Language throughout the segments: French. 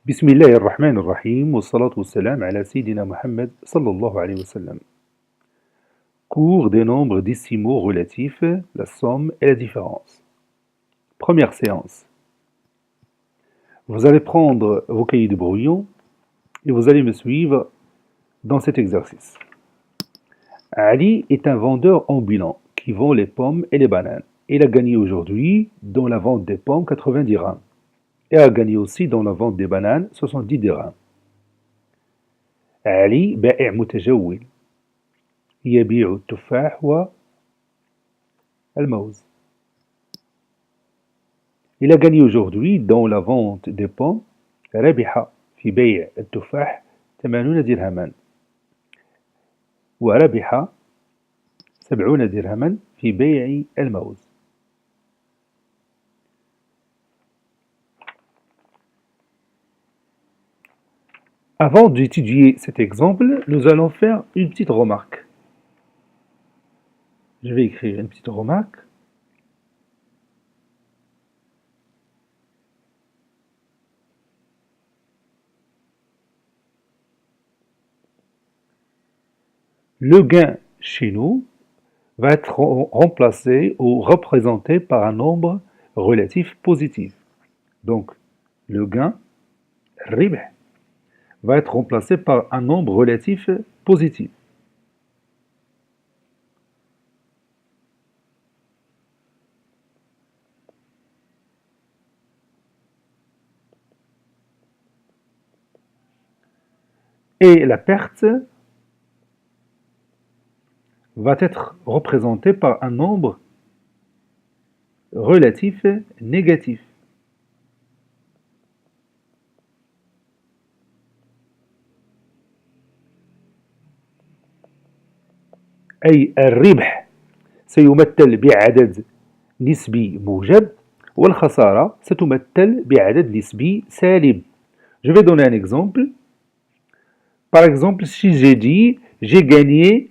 بسم الله الرحمن الرحيم والصلاة والسلام على سيدنا محمد صلى الله عليه وسلم. Cours des nombres décimaux relatifs, la somme et la différence. Première séance. Vous allez prendre vos cahiers de brouillon et vous allez me suivre dans cet exercice. Ali est un vendeur ambulant qui vend les pommes et les bananes. Il a gagné aujourd'hui dans la vente des pommes 90 dirhams et a gagné aussi dans la vente des bananes 70 dirhams. علي بائع متجول يبيع التفاح والموز. Il a gagné aujourd'hui dans la vente des pommes ربح في بيع التفاح 80 درهما وربح 70 درهما في بيع الموز. Avant d'étudier cet exemple, nous allons faire une petite remarque. Je vais écrire une petite remarque. Le gain chez nous va être remplacé ou représenté par un nombre relatif positif. Donc, le gain, ribh, va être remplacé par un nombre relatif positif. Et la perte va être représentée par un nombre relatif négatif. أي الربح سيمثل بعدد نسبي موجب والخسارة ستمثل بعدد نسبي سالب. Je vais donner un exemple. Par exemple, si j'ai dit j'ai gagné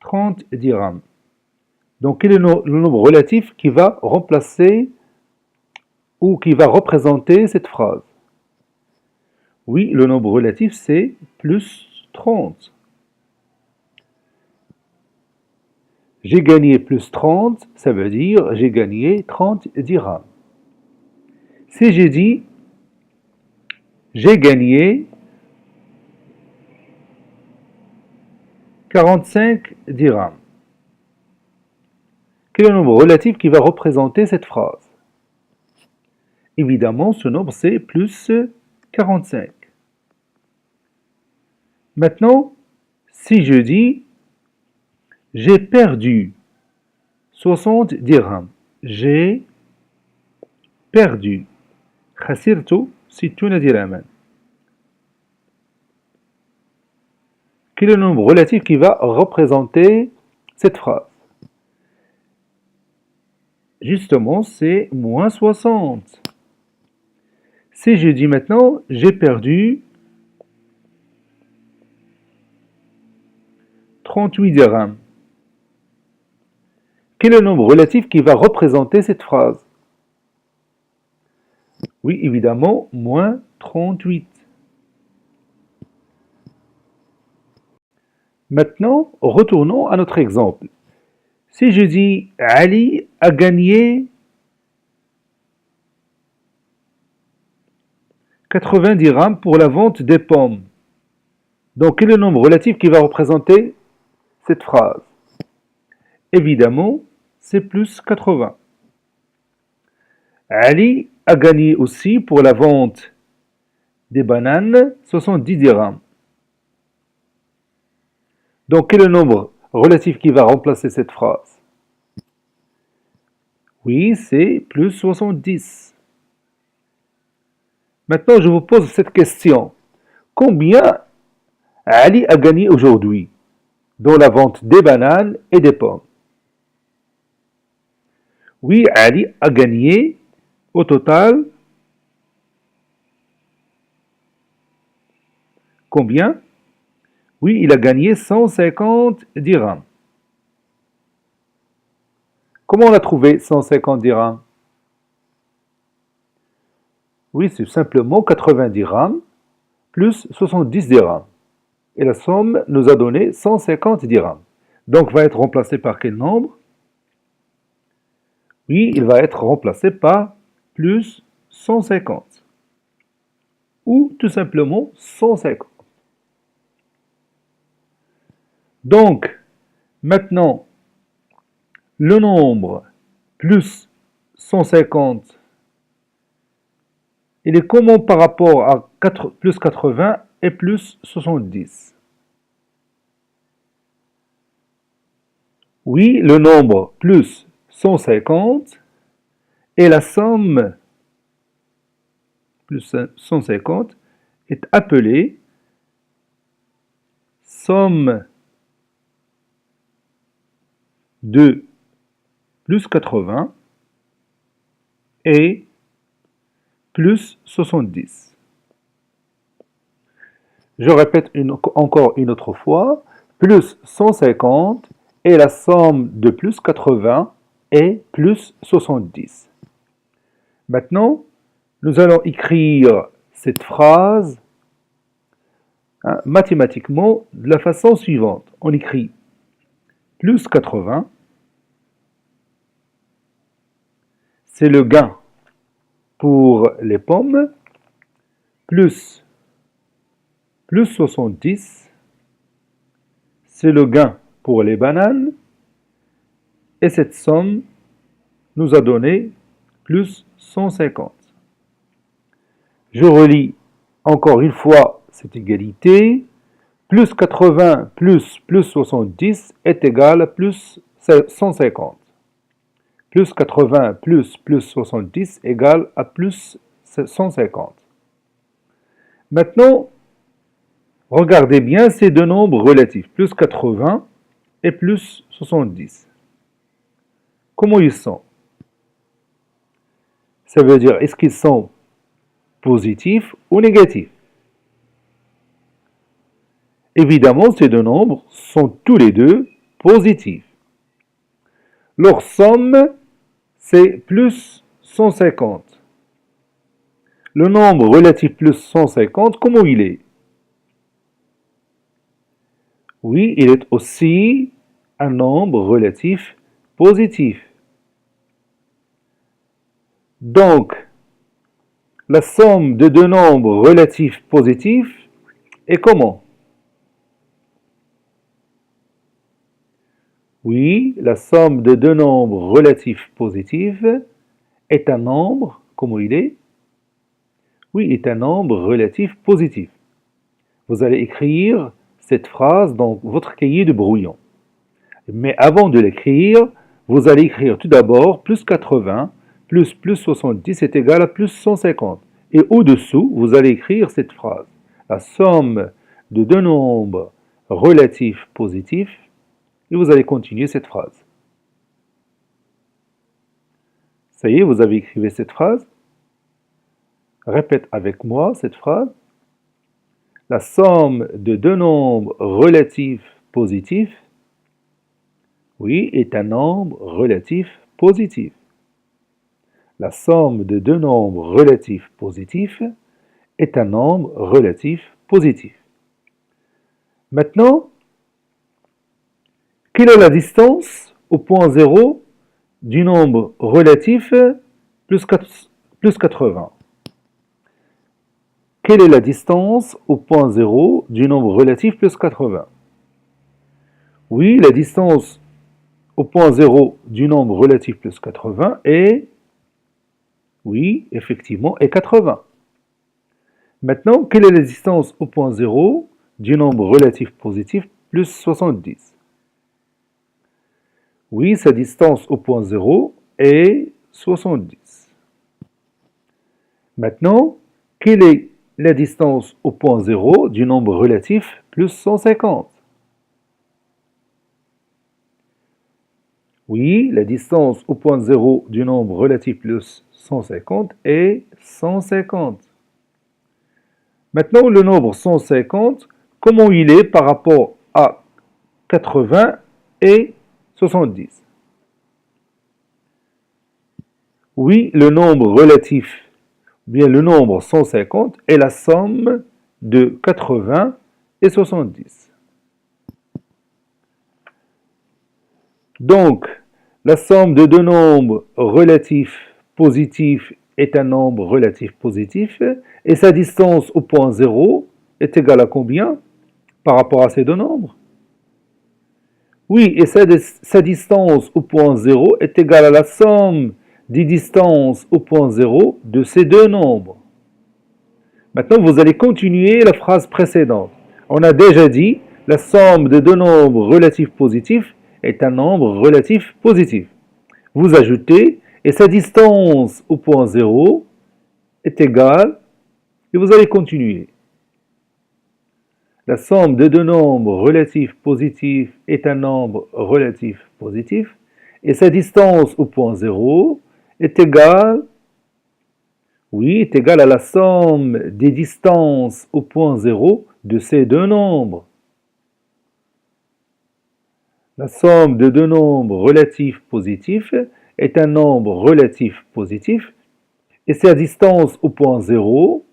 30 dirhams. Donc, quel est le nombre relatif qui va remplacer ou qui va représenter cette phrase? Oui, le nombre relatif, c'est plus 30. J'ai gagné plus 30, ça veut dire j'ai gagné 30 dirhams. Si j'ai dit j'ai gagné 45 dirhams, quel est le nombre relatif qui va représenter cette phrase? Évidemment, ce nombre, c'est plus 45. Maintenant, si je dis j'ai perdu 60 dirhams, j'ai perdu خسرت 60 dirhams. Quel est le nombre relatif qui va représenter cette phrase? Justement, c'est moins 60. Si je dis maintenant, j'ai perdu 38 dirhams, quel est le nombre relatif qui va représenter cette phrase? Oui, évidemment, moins 38. Maintenant, retournons à notre exemple. Si je dis Ali a gagné 80 dirhams pour la vente des pommes. Donc, quel est le nombre relatif qui va représenter cette phrase? Évidemment, c'est plus 80. Ali a gagné aussi pour la vente des bananes 70 dirhams. Donc, quel est le nombre relatif qui va remplacer cette phrase? Oui, c'est plus 70. Maintenant, je vous pose cette question. Combien Ali a gagné aujourd'hui dans la vente des bananes et des pommes? Oui, Ali a gagné au total combien? Oui, il a gagné 150 dirhams. Comment on a trouvé 150 dirhams? Oui, c'est simplement 80 dirhams plus 70 dirhams. Et la somme nous a donné 150 dirhams. Donc, va être remplacé par quel nombre? Oui, il va être remplacé par plus 150. Ou tout simplement 150. Donc, maintenant, le nombre plus 150, il est comment par rapport à plus 80 et plus 70? Oui, le nombre plus 150 et la somme plus 150 est appelée somme de plus 80 et plus 70. Je répète encore une autre fois, plus 150 et la somme de plus 80 et plus 70. Maintenant, nous allons écrire cette phrase mathématiquement de la façon suivante. On écrit plus 80, c'est le gain pour les pommes, plus 70, c'est le gain pour les bananes, et cette somme nous a donné plus 150. Je relis encore une fois cette égalité. Plus 80 plus 70 est égal à plus 150. Plus 80 plus 70 égale à plus 150. Maintenant, regardez bien ces deux nombres relatifs, plus 80 et plus 70. Comment ils sont? Ça veut dire, est-ce qu'ils sont positifs ou négatifs? Évidemment, ces deux nombres sont tous les deux positifs. Leur somme, c'est plus 150. Le nombre relatif plus 150, comment il est? Oui, il est aussi un nombre relatif positif. Donc, la somme de deux nombres relatifs positifs est comment? Oui, la somme de deux nombres relatifs positifs est un nombre, comment il est? Oui, est un nombre relatif positif. Vous allez écrire cette phrase dans votre cahier de brouillon. Mais avant de l'écrire, vous allez écrire tout d'abord plus 80 plus 70 est égal à plus 150. Et au-dessous, vous allez écrire cette phrase. La somme de deux nombres relatifs positifs, et vous allez continuer cette phrase. Ça y est, vous avez écrit cette phrase. Répète avec moi cette phrase. La somme de deux nombres relatifs positifs, oui, est un nombre relatif positif. La somme de deux nombres relatifs positifs est un nombre relatif positif. Maintenant, quelle est la distance au point 0 du nombre relatif plus 80? Quelle est la distance au point 0 du nombre relatif plus 80? Oui, la distance au point 0 du nombre relatif plus 80 est, oui, effectivement, est 80. Maintenant, quelle est la distance au point 0 du nombre relatif positif plus 70? Oui, sa distance au point 0 est 70. Maintenant, quelle est la distance au point 0 du nombre relatif plus 150? Oui, la distance au point 0 du nombre relatif plus 150 est 150. Maintenant, le nombre 150, comment il est par rapport à 80 et 70? Oui, le nombre relatif, bien le nombre 150 est la somme de 80 et 70. Donc, la somme de deux nombres relatifs positifs est un nombre relatif positif et sa distance au point 0 est égale à combien par rapport à ces deux nombres? Oui, et sa distance au point 0 est égale à la somme des distances au point 0 de ces deux nombres. Maintenant, vous allez continuer la phrase précédente. On a déjà dit, la somme de deux nombres relatifs positifs est un nombre relatif positif. Vous ajoutez, et sa distance au point 0 est égale, et vous allez continuer. La somme de deux nombres relatifs positifs est un nombre relatif positif, et sa distance au point 0 est égale, oui, est égale à la somme des distances au point 0 de ces deux nombres. La somme de deux nombres relatifs positifs est un nombre relatif positif, et sa distance au point 0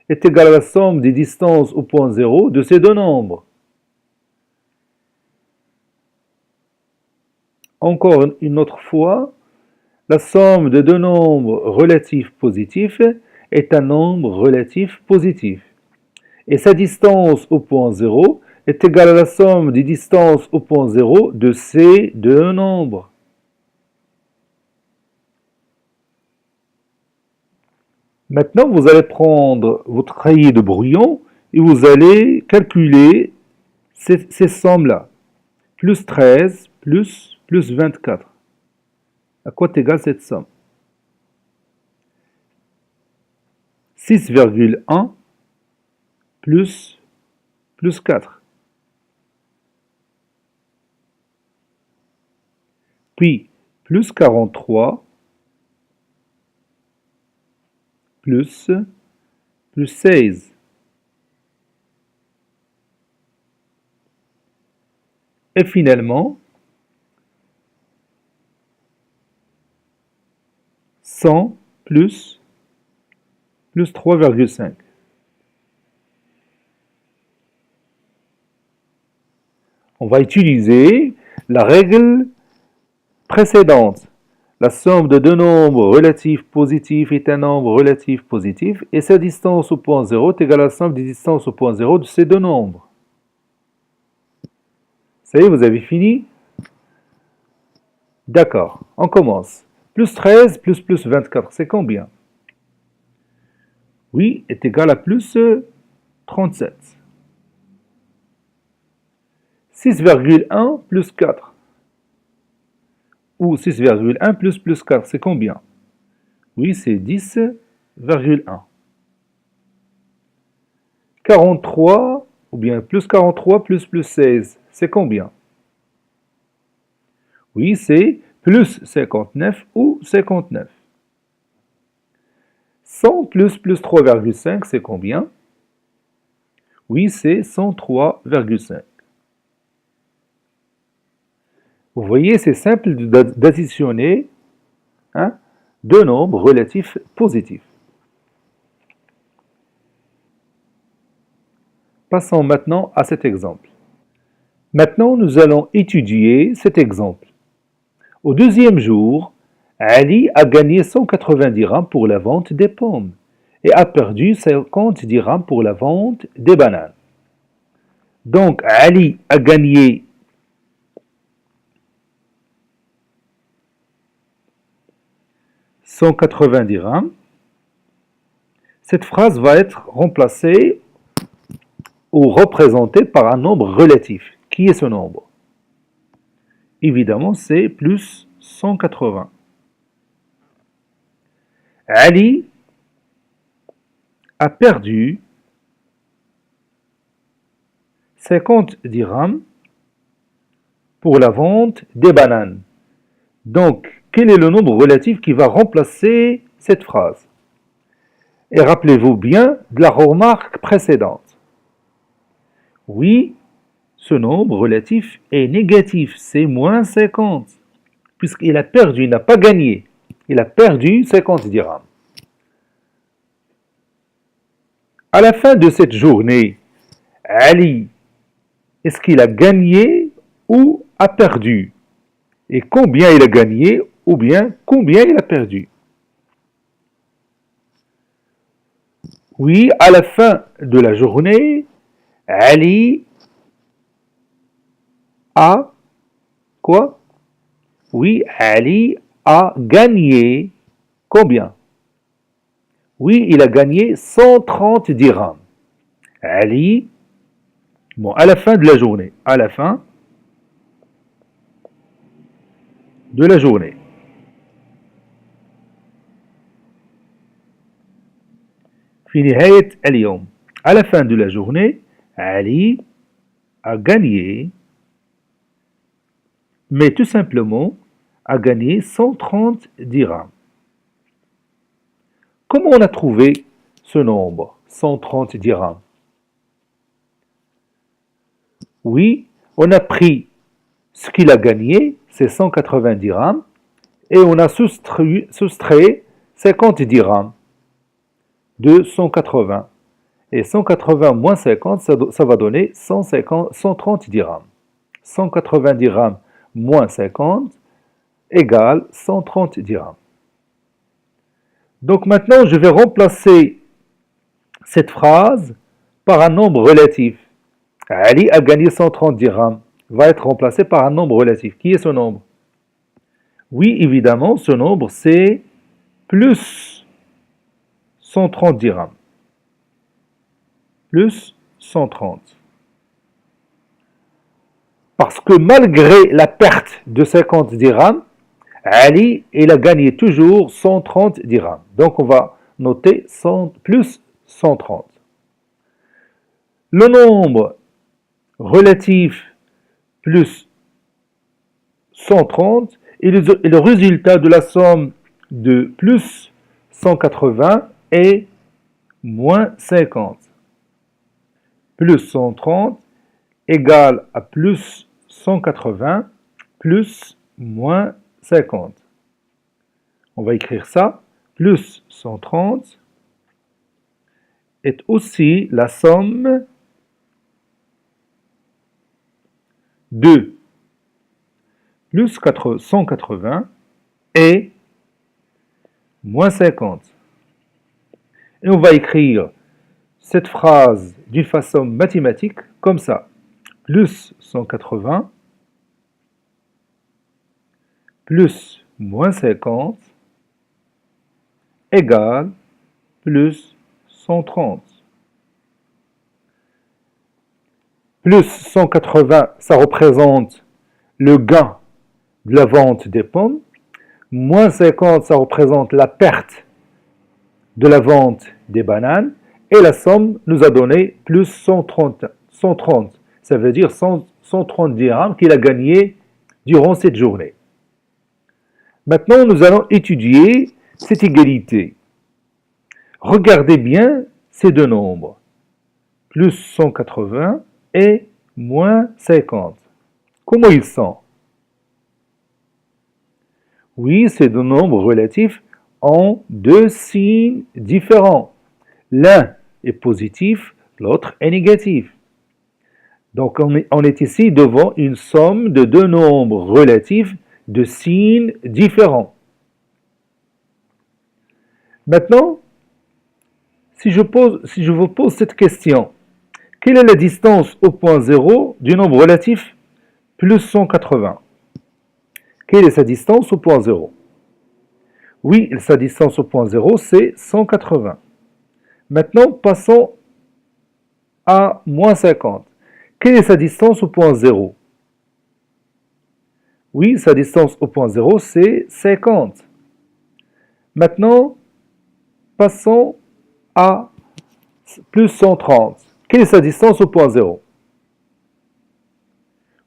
est égale à la somme des distances au point 0 de ces deux nombres. Encore une autre fois, la somme de deux nombres relatifs positifs est un nombre relatif positif. Et sa distance au point 0 est égale à la somme des distances au point 0 de ces deux nombres. Maintenant, vous allez prendre votre cahier de brouillon et vous allez calculer ces sommes-là. Plus 13 plus 24. À quoi est égale cette somme? 6,1 plus 4. Puis plus 43 plus 16. Et finalement, 100 plus 3,5. On va utiliser la règle précédente. La somme de deux nombres relatifs positifs est un nombre relatif positif et sa distance au point 0 est égale à la somme des distances au point 0 de ces deux nombres. Ça y est, vous avez fini? D'accord, on commence. Plus 13 plus 24, c'est combien? Oui, est égal à plus 37. 6,1 plus 4. Ou 6,1 plus 4, c'est combien? Oui, c'est 10,1. 43, ou bien plus 43 plus 16, c'est combien? Oui, c'est plus 59 ou 59. 100 plus 3,5, c'est combien? Oui, c'est 103,5. Vous voyez, c'est simple d'additionner deux nombres relatifs positifs. Passons maintenant à cet exemple. Maintenant, nous allons étudier cet exemple. Au deuxième jour, Ali a gagné 190 dirhams pour la vente des pommes et a perdu 50 dirhams pour la vente des bananes. Donc, Ali a gagné 180 dirhams. Cette phrase va être remplacée ou représentée par un nombre relatif. Qui est ce nombre? Évidemment, c'est plus 180. Ali a perdu 50 dirhams pour la vente des bananes. Donc, quel est le nombre relatif qui va remplacer cette phrase? Et rappelez-vous bien de la remarque précédente. Oui, ce nombre relatif est négatif, c'est moins 50, puisqu'il a perdu, il n'a pas gagné. Il a perdu 50 dirhams. À la fin de cette journée, Ali, est-ce qu'il a gagné ou a perdu? Et combien il a gagné ou bien combien il a perdu? Oui, à la fin de la journée, Ali a quoi? Oui, Ali a gagné combien? Oui, il a gagné 130 dirhams. Ali, bon, à la fin de la journée, à la fin de la journée. في نهاية اليوم. À la fin de la journée, Ali a gagné, mais tout simplement a gagné 130 dirhams. Comment on a trouvé ce nombre, 130 dirhams? Oui, on a pris ce qu'il a gagné, c'est 180 dirhams, et on a soustrait 50 dirhams de 180. Et 180 moins 50, ça va donner 130 dirhams. 180 dirhams moins 50 égale 130 dirhams. Donc maintenant, je vais remplacer cette phrase par un nombre relatif. Ali a gagné 130 dirhams. Va être remplacé par un nombre relatif. Qui est ce nombre? Oui, évidemment, ce nombre, c'est plus 130 dirhams. Plus 130. Parce que malgré la perte de 50 dirhams, Ali, il a gagné toujours 130 dirhams. Donc on va noter plus 130. Le nombre relatif plus 130 est le résultat de la somme de plus 180 et moins 50. Plus 130 égale à plus 180 plus moins 50. On va écrire ça. Plus 130 est aussi la somme de plus 180 et moins 50. Et on va écrire cette phrase d'une façon mathématique comme ça. Plus 180 plus moins 50 égale plus 130. Plus 180, ça représente le gain de la vente des pommes. Moins 50, ça représente la perte de la vente des bananes. Et la somme nous a donné plus 130. 130. Ça veut dire 130 dirhams qu'il a gagné durant cette journée. Maintenant, nous allons étudier cette égalité. Regardez bien ces deux nombres. Plus 180 et moins 50. Comment ils sont? Oui, ces deux nombres relatifs ont deux signes différents. L'un est positif, l'autre est négatif. Donc on est ici devant une somme de deux nombres relatifs de signes différents. Maintenant, si je vous pose cette question, quelle est la distance au point 0 du nombre relatif plus 180? Quelle est sa distance au point 0? Oui, sa distance au point 0, c'est 180. Maintenant, passons à moins 50. Quelle est sa distance au point 0? Oui, sa distance au point 0, c'est 50. Maintenant, passons à plus 130. Quelle est sa distance au point 0?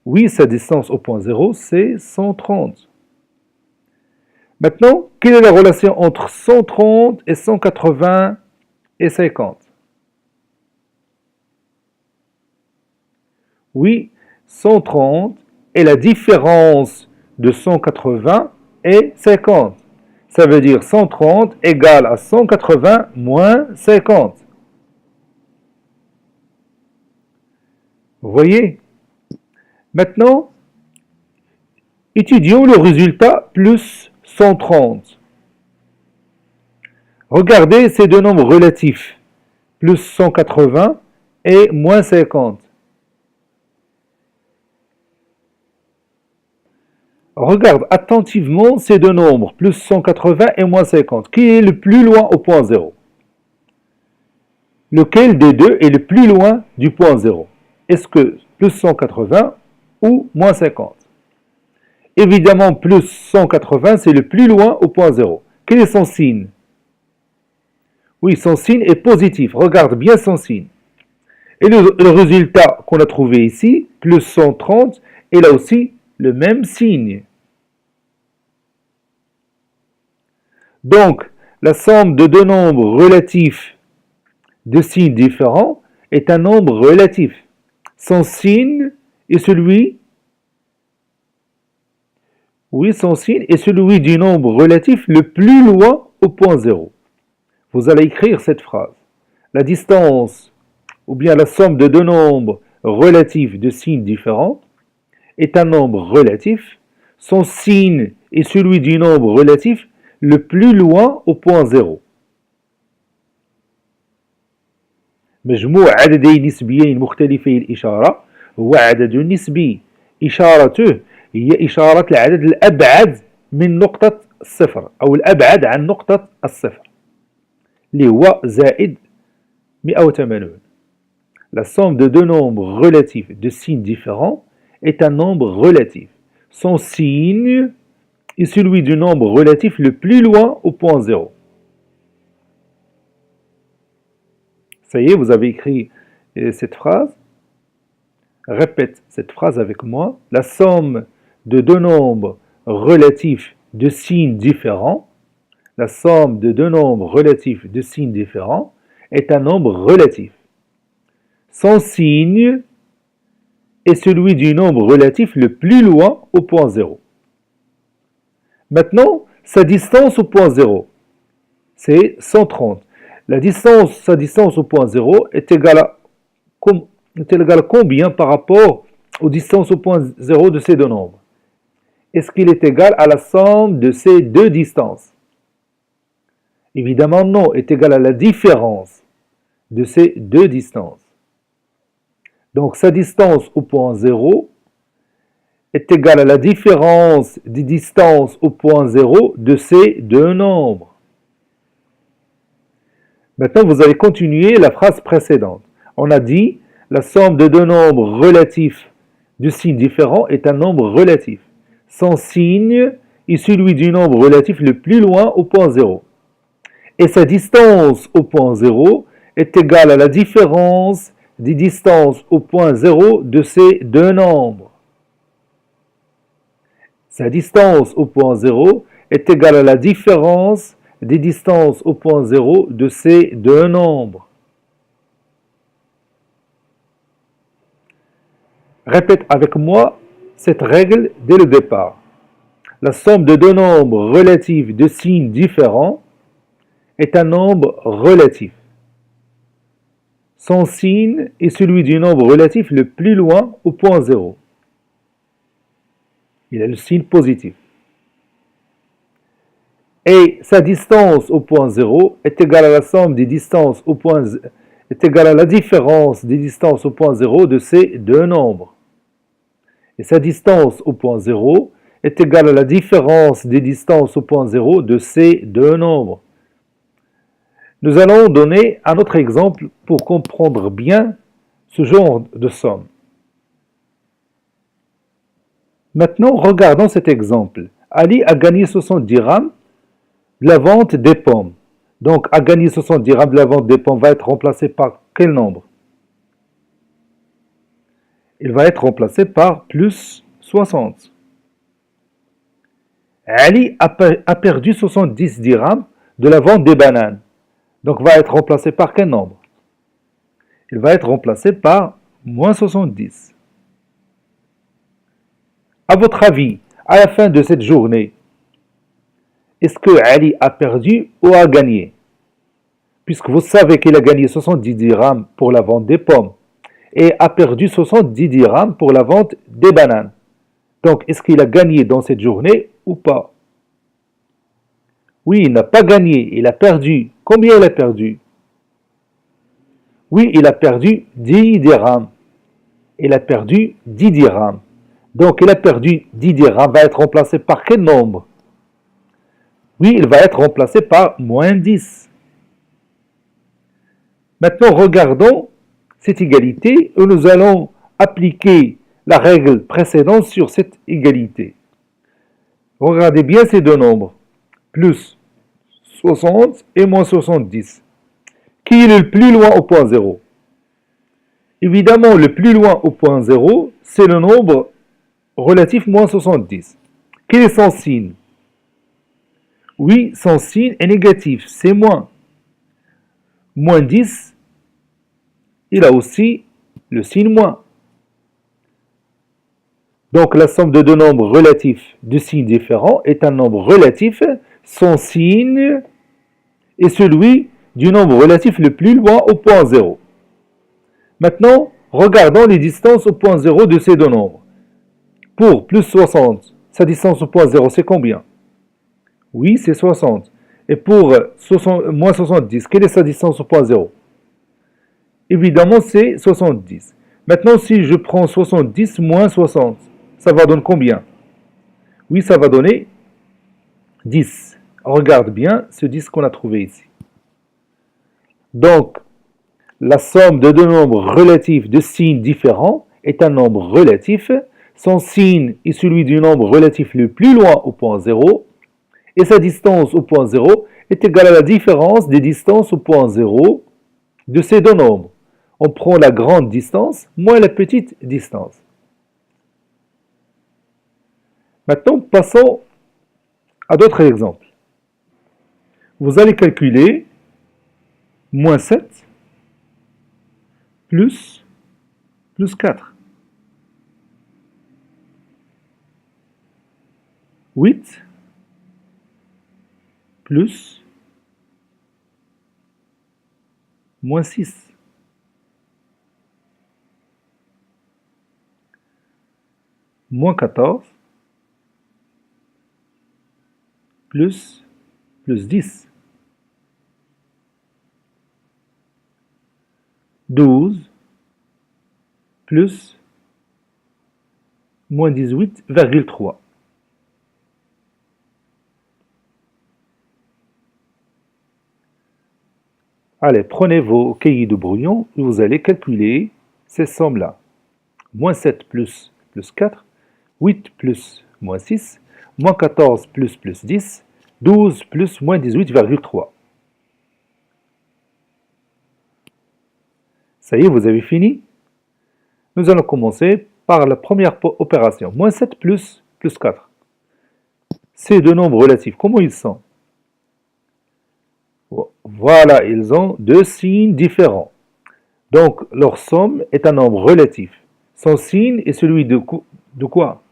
Oui, sa distance au point 0, c'est 130. Maintenant, quelle est la relation entre 130 et 180 et 50? Oui, 130 est la différence de 180 et 50. Ça veut dire 130 égale à 180 moins 50. Vous voyez? Maintenant, étudions le résultat plus 130. Regardez ces deux nombres relatifs, plus 180 et moins 50. Regarde attentivement ces deux nombres, plus 180 et moins 50. Qui est le plus loin au point 0? Lequel des deux est le plus loin du point 0? Est-ce que plus 180 ou moins 50? Évidemment, plus 180, c'est le plus loin au point 0. Quel est son signe? Oui, son signe est positif. Regarde bien son signe. Et le résultat qu'on a trouvé ici, plus 130, est là aussi le même signe. Donc, la somme de deux nombres relatifs de signes différents est un nombre relatif. Son signe est celui du nombre relatif le plus loin au point 0. Vous allez écrire cette phrase. La distance, ou bien la somme de deux nombres relatifs de signes différents, est un nombre relatif. Son signe est celui du nombre relatif le plus loin au point 0. مجموع عددي نسبيين مختلفي الإشارة هو عدد نسبي. إشارته هي إشارة العدد الأبعد من نقطة الصفر أو الأبعد عن نقطة الصفر اللي هو زائد 180. La somme de deux nombres relatifs de signes différents est un nombre relatif. Son signe est celui du nombre relatif le plus loin au point 0. Ça y est, vous avez écrit cette phrase. Répète cette phrase avec moi. La somme de deux nombres relatifs de signes différents, la somme de deux nombres relatifs de signes différents est un nombre relatif. Son signe est celui du nombre relatif le plus loin au point 0. Maintenant, sa distance au point 0, c'est 130. Sa distance au point 0 est égale à combien par rapport aux distances au point 0 de ces deux nombres? Est-ce qu'il est égal à la somme de ces deux distances? Évidemment non, est égal à la différence de ces deux distances. Donc sa distance au point 0 est égale à la différence des distances au point 0 de ces deux nombres. Maintenant, vous allez continuer la phrase précédente. On a dit, la somme de deux nombres relatifs de signes différents est un nombre relatif. Son signe est celui du nombre relatif le plus loin au point 0. Et sa distance au point 0 est égale à la différence des distances au point 0 de ces deux nombres. Sa distance au point 0 est égale à la différence des distances au point 0 de ces deux nombres. Répète avec moi cette règle dès le départ. La somme de deux nombres relatifs de signes différents est un nombre relatif. Son signe est celui du nombre relatif le plus loin au point 0. Il a le signe positif. Et sa distance au point 0 est égale à la somme des distances au point est égale à la différence des distances au point 0 de ces deux nombres. Et sa distance au point 0 est égale à la différence des distances au point 0 de ces deux nombres. Nous allons donner un autre exemple pour comprendre bien ce genre de somme. Maintenant, regardons cet exemple. Ali a gagné 70 dirhams de la vente des pommes. Donc, a gagné 70 dirhams de la vente des pommes va être remplacé par quel nombre? Il va être remplacé par plus 60. Ali a perdu 70 dirhams de la vente des bananes. Donc, va être remplacé par quel nombre? Il va être remplacé par moins 70. À votre avis, à la fin de cette journée, est-ce que Ali a perdu ou a gagné? Puisque vous savez qu'il a gagné 70 dirhams pour la vente des pommes et a perdu 70 dirhams pour la vente des bananes. Donc, est-ce qu'il a gagné dans cette journée ou pas? Oui, il n'a pas gagné, il a perdu. Combien il a perdu? Oui, il a perdu 10 dirhams. Il a perdu 10 dirhams. Donc, il a perdu 10 dirhams, va être remplacé par quel nombre? Oui, il va être remplacé par moins 10. Maintenant, regardons cette égalité et nous allons appliquer la règle précédente sur cette égalité. Regardez bien ces deux nombres, plus 60 et moins 70. Qui est le plus loin au point 0? Évidemment, le plus loin au point 0, c'est le nombre relatif moins 70. Quel est son signe? Oui, son signe est négatif, c'est moins. Moins 10, il a aussi le signe moins. Donc la somme de deux nombres relatifs de signes différents est un nombre relatif. Son signe est celui du nombre relatif le plus loin au point 0. Maintenant, regardons les distances au point 0 de ces deux nombres. Pour plus 60, sa distance au point 0, c'est combien? Oui, c'est 60. Et pour moins 70, quelle est sa distance au point 0? Évidemment, c'est 70. Maintenant, si je prends 70 moins 60, ça va donner combien? Oui, ça va donner 10. Regarde bien ce 10 qu'on a trouvé ici. Donc, la somme de deux nombres relatifs de signes différents est un nombre relatif. Son signe est celui du nombre relatif le plus loin au point 0. Et sa distance au point 0 est égale à la différence des distances au point 0 de ces deux nombres. On prend la grande distance moins la petite distance. Maintenant, passons à d'autres exemples. Vous allez calculer moins 7 plus 4. 8 plus moins 6. Moins 14 plus 10. 12 plus moins 18,3. Allez, prenez vos cahiers de brouillon et vous allez calculer ces sommes-là. Moins 7 plus 4, 8 plus moins 6, moins 14 plus 10, 12 plus moins 18,3. Ça y est, vous avez fini? Nous allons commencer par la première opération. Moins 7 plus 4. Ces deux nombres relatifs, comment ils sont? Voilà, ils ont deux signes différents. Donc, leur somme est un nombre relatif. Son signe est celui de quoi?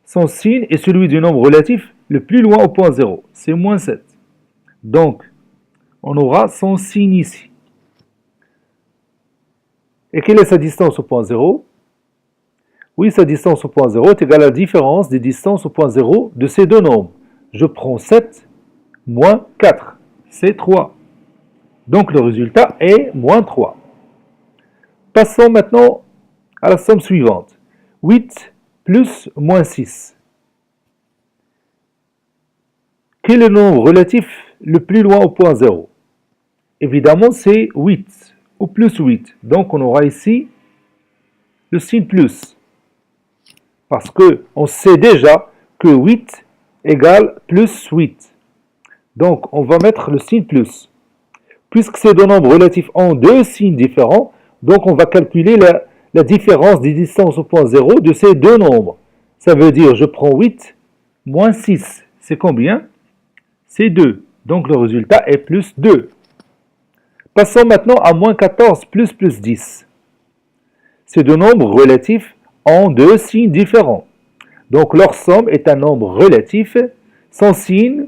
Son signe est celui du nombre relatif le plus loin au point 0. C'est moins 7. Donc, on aura son signe ici. Et quelle est sa distance au point 0? Oui, sa distance au point 0 est égale à la différence des distances au point 0 de ces deux nombres. Je prends 7 moins 4. C'est 3. Donc le résultat est moins 3. Passons maintenant à la somme suivante. 8 plus moins 6. Quel est le nombre relatif le plus loin au point 0? Évidemment, c'est 8 ou plus 8. Donc on aura ici le signe plus. Parce qu'on sait déjà que 8 égale plus 8. Donc on va mettre le signe plus. Puisque ces deux nombres relatifs ont deux signes différents, donc on va calculer la différence des distances au point 0 de ces deux nombres. Ça veut dire, je prends 8 moins 6. C'est combien? C'est 2. Donc le résultat est plus 2. Passons maintenant à moins 14 plus 10. Ces deux nombres relatifs ont deux signes différents. Donc leur somme est un nombre relatif. Son signe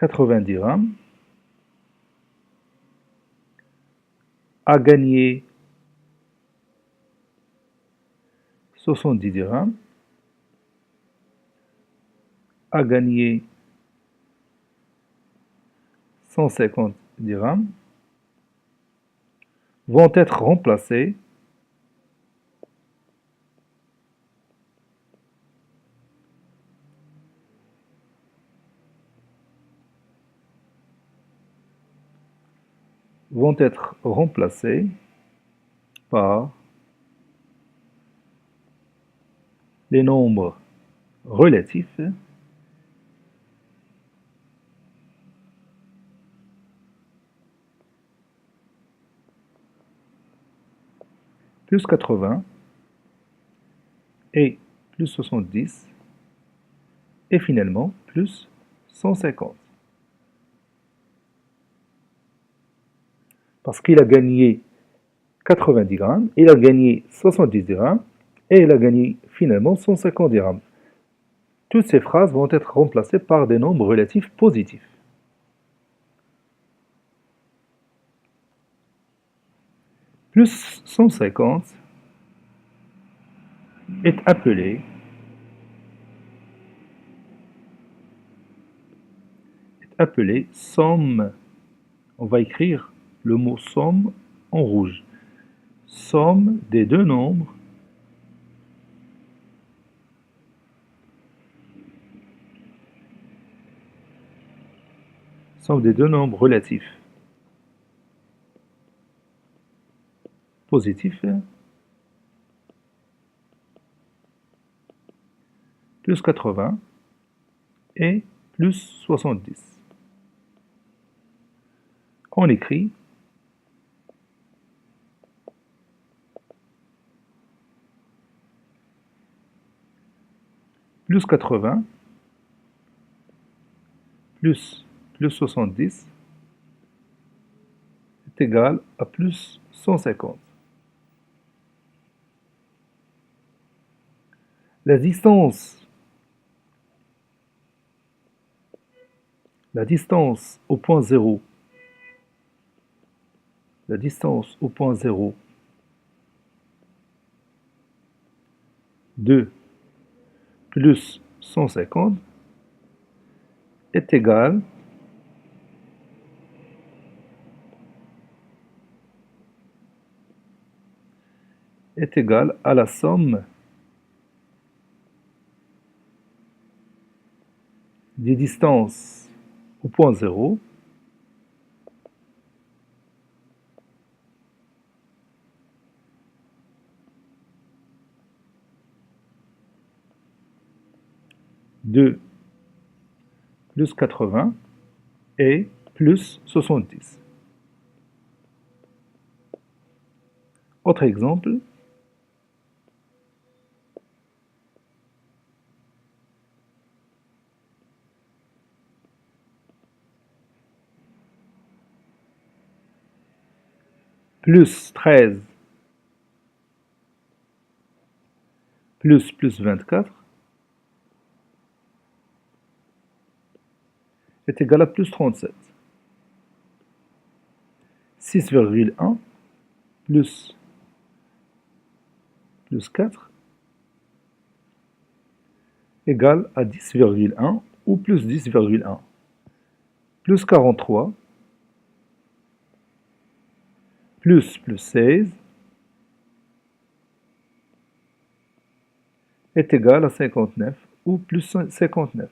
80 dirhams, a gagné 70 dirhams, a gagné 150 dirhams, vont être remplacés par les nombres relatifs plus 80 et plus 70 et finalement plus 150. Parce qu'il a gagné 90 grammes, il a gagné 70 dirhams et il a gagné finalement 150 dirhams. Toutes ces phrases vont être remplacées par des nombres relatifs positifs. Plus 150 est appelé somme. On va écrire le mot somme en rouge. Somme des deux nombres relatifs positifs plus 80 et plus 70. On écrit plus 80 plus 70 est égal à plus 150. La distance au point 0, de plus 150 est égale à la somme des distances au point 0 de plus 80 et plus 70. Autre exemple, plus 13 plus 24 est égal à plus 37. 6,1 plus 4 égale à 10,1 ou plus 10,1. Plus 43 plus 16 est égal à 59 ou plus 59.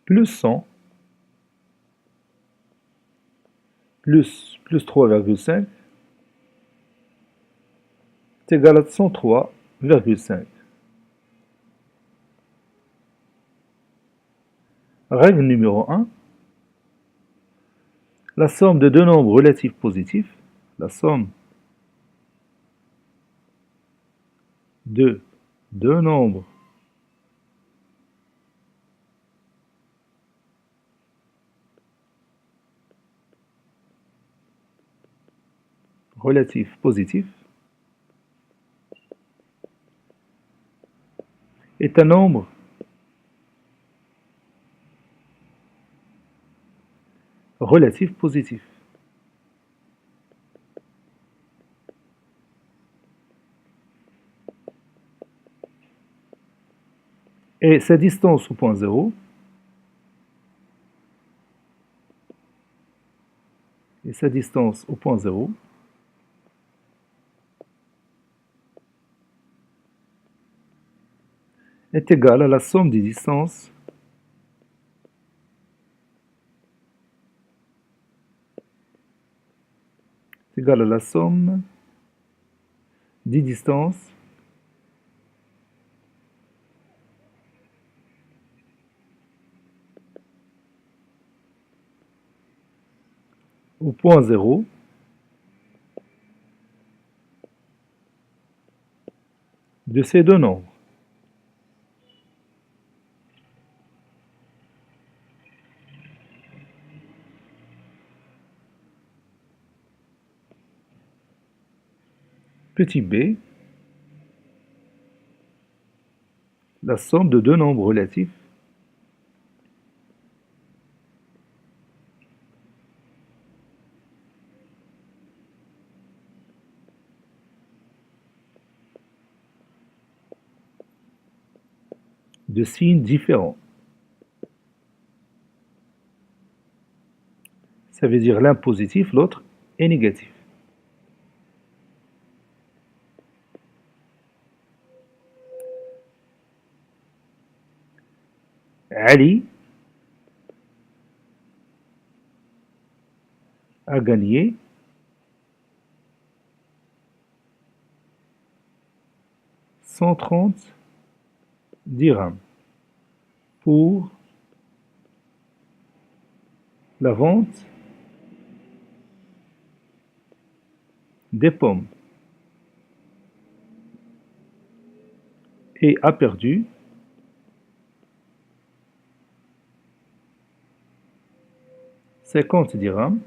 Plus 100 plus 3,5 est égal à 103,5. Règle numéro 1. La somme de deux nombres relatifs positifs, la somme de deux nombres relatifs positifs est un nombre relatif positif. Et sa distance au point 0 est égale à la somme des distances au point 0 de ces deux nombres. Petit b, la somme de deux nombres relatifs de signes différents. Ça veut dire l'un positif, l'autre est négatif. Ali a gagné 130 dirhams pour la vente des pommes et a perdu 50 dirhams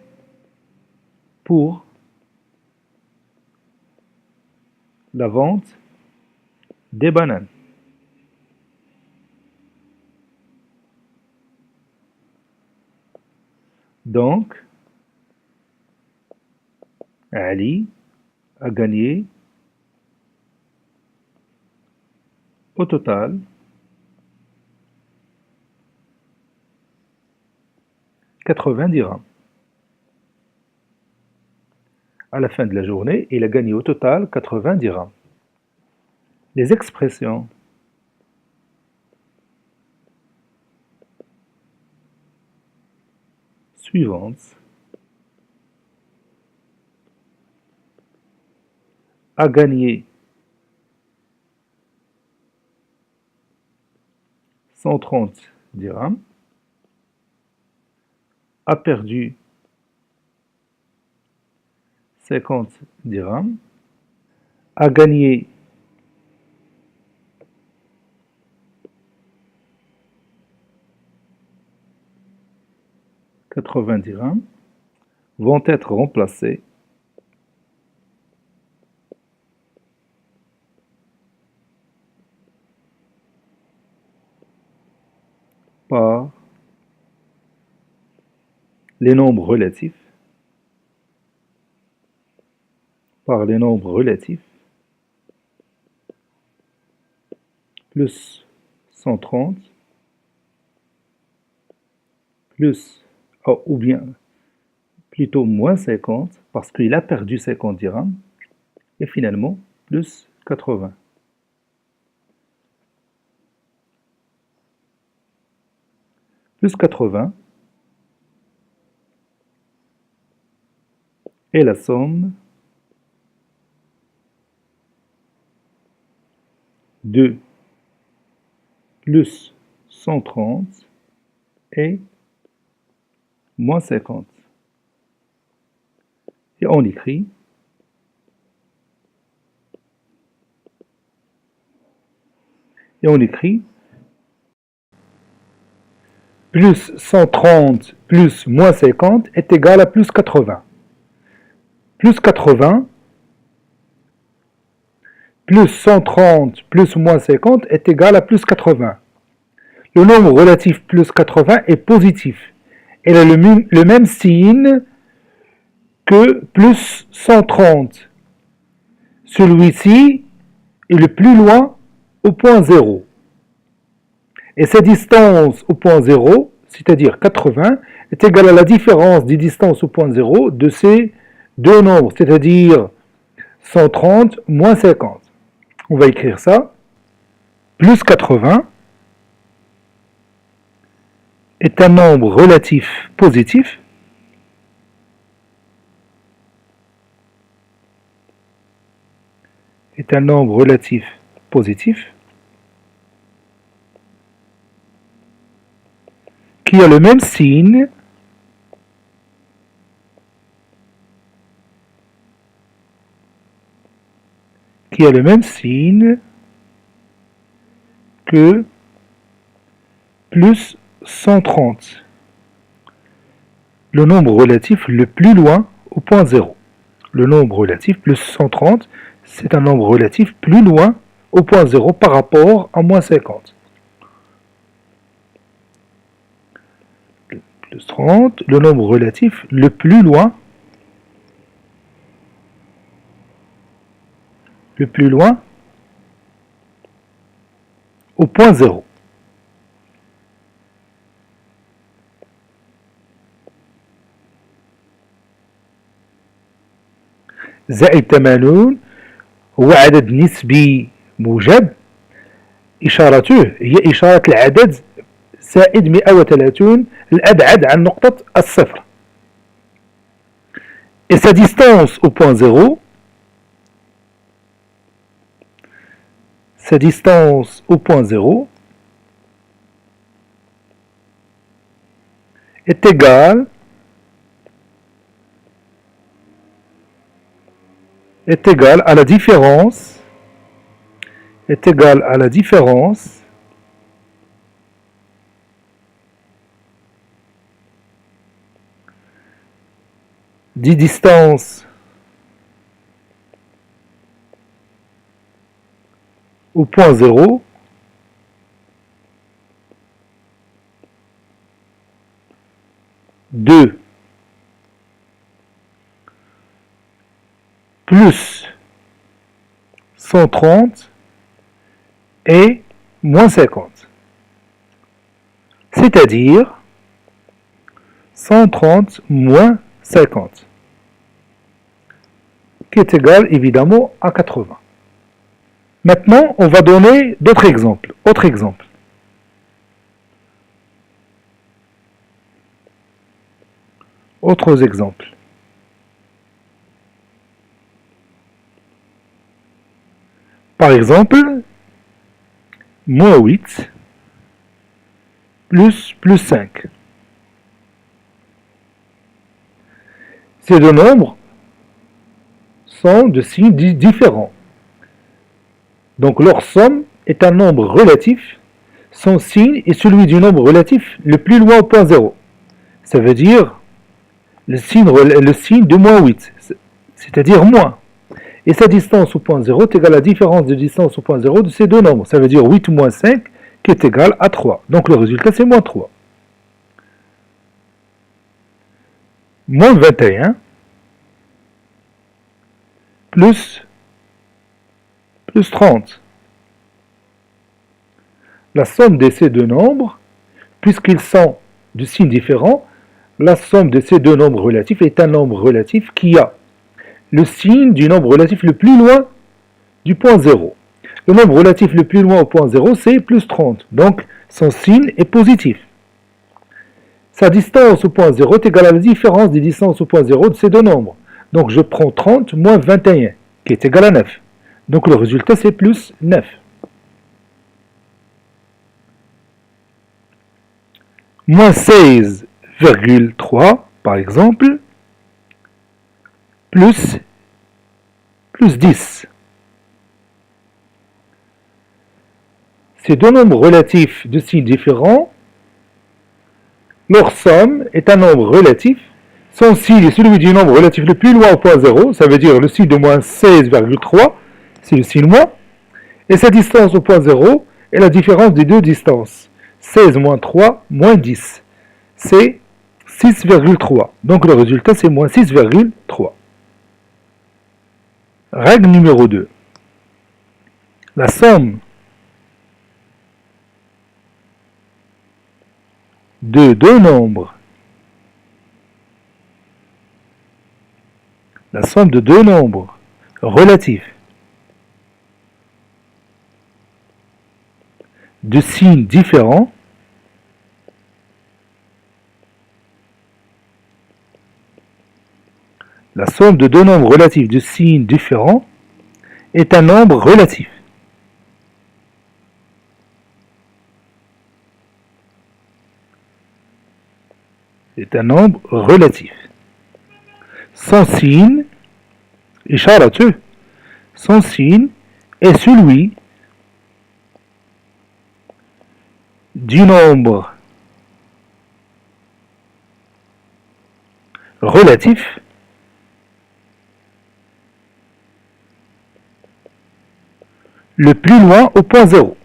pour la vente des bananes. Donc, Ali a gagné au total 80 dirhams. À la fin de la journée, il a gagné au total 80 dirhams. Les expressions suivantes a gagné 130 dirhams, a perdu 50 dirhams, a gagné 80 dirhams, vont être remplacés par les nombres relatifs, plus 130 plus, ou bien plutôt moins 50 parce qu'il a perdu 50 dirhams et finalement plus 80. Plus 80 est la somme de plus 130 et moins 50. Et on écrit plus 130 plus moins 50 est égal à plus 80. Plus 80 plus 130 plus moins 50 est égal à plus 80. Le nombre relatif plus 80 est positif. elle a le même signe que plus 130. Celui-ci est le plus loin au point 0. Et sa distance au point 0, c'est-à-dire 80, est égale à la différence des distances au point 0 de ces deux nombres, c'est-à-dire 130 moins 50. On va écrire ça. Plus 80 est un nombre relatif positif qui a le même signe que plus 130, le nombre relatif le plus loin au point 0. Le nombre relatif plus 130, c'est un nombre relatif plus loin au point 0 par rapport à moins 50. Plus 30, le nombre relatif le plus loin au point 0. زائد 80 هو عدد نسبي موجب، إشارته هي إشارة العدد زائد 130 الأبعد عن نقطة الصفر. Et sa distance au point 0, est égale à la différence des distances au point 0 de plus 130 et moins 50. C'est-à-dire 130 moins 50, qui est égal évidemment à 80. Maintenant, on va donner d'autres exemples. Autre exemple. Autres exemples. Par exemple, moins 8 plus 5. Ces deux nombres sont de signes différents. Donc leur somme est un nombre relatif. Son signe est celui du nombre relatif le plus loin au point 0. Ça veut dire le signe de moins 8, c'est-à-dire moins. Et sa distance au point 0 est égale à la différence de distance au point 0 de ces deux nombres. Ça veut dire 8 moins 5 qui est égal à 3. Donc le résultat c'est moins 3. Moins 21 plus 30. La somme de ces deux nombres, puisqu'ils sont de signes différents, la somme de ces deux nombres relatifs est un nombre relatif qui a le signe du nombre relatif le plus loin du point 0. Le nombre relatif le plus loin au point 0, c'est plus 30. Donc, son signe est positif. Sa distance au point 0 est égale à la différence des distances au point 0 de ces deux nombres. Donc, je prends 30 moins 21, qui est égal à 9. Donc, le résultat, c'est plus 9. Moins 16,3, par exemple, plus 10. Ces deux nombres relatifs de signes différents, leur somme est un nombre relatif. Son signe est celui du nombre relatif le plus loin au point 0, ça veut dire le signe de moins 16,3, c'est le signe moins, et sa distance au point 0 est la différence des deux distances. 16 moins 3 moins 10, c'est 6,3. Donc le résultat, c'est moins 6,3. Règle numéro 2. La somme de deux nombres. La somme de deux nombres relatifs de signes différents la somme de deux nombres relatifs de signes différents est un nombre relatif. Est un nombre relatif. Son signe, إشارته, son signe est celui du nombre relatif le plus loin au point 0.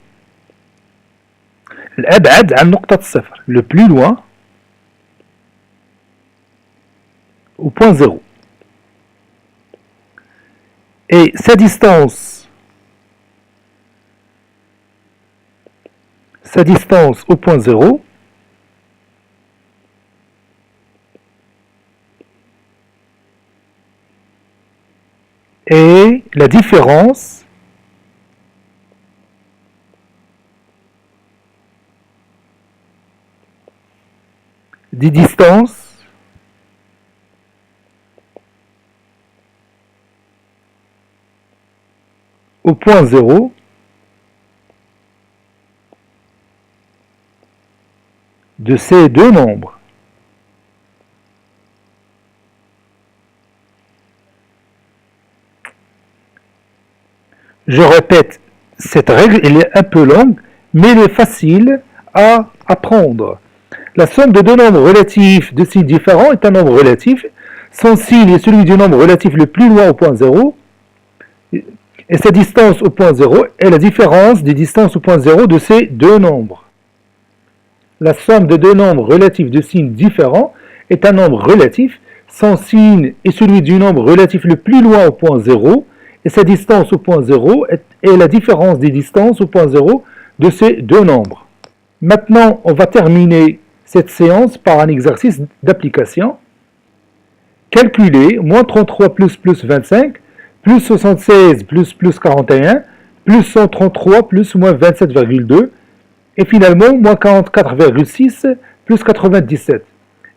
الأبعد عن نقطة الصفر. Le plus loin au point 0. Et sa distance au point 0 est la différence des distances au point 0 de ces deux nombres. Je répète, cette règle elle est un peu longue, mais elle est facile à apprendre. La somme de deux nombres relatifs de signes différents est un nombre relatif. Son signe est celui du nombre relatif le plus loin au point 0. Et sa distance au point 0 est la différence des distances au point 0 de ces deux nombres. La somme de deux nombres relatifs de signes différents est un nombre relatif. Son signe est celui du nombre relatif le plus loin au point 0. Et sa distance au point 0 est la différence des distances au point 0 de ces deux nombres. Maintenant, on va terminer cette séance par un exercice d'application. Calculer moins 33 plus 25 plus 76 plus 41 plus 133 plus moins 27,2 et finalement moins 44,6 plus 97.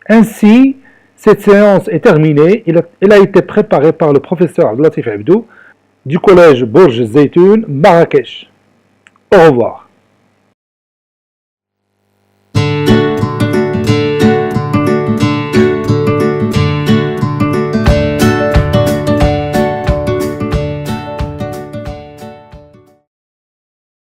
Ainsi, cette séance est terminée. Elle a été préparée par le professeur Abdelatif Abdou du collège Bourj Zeytoun, Marrakech. Au revoir.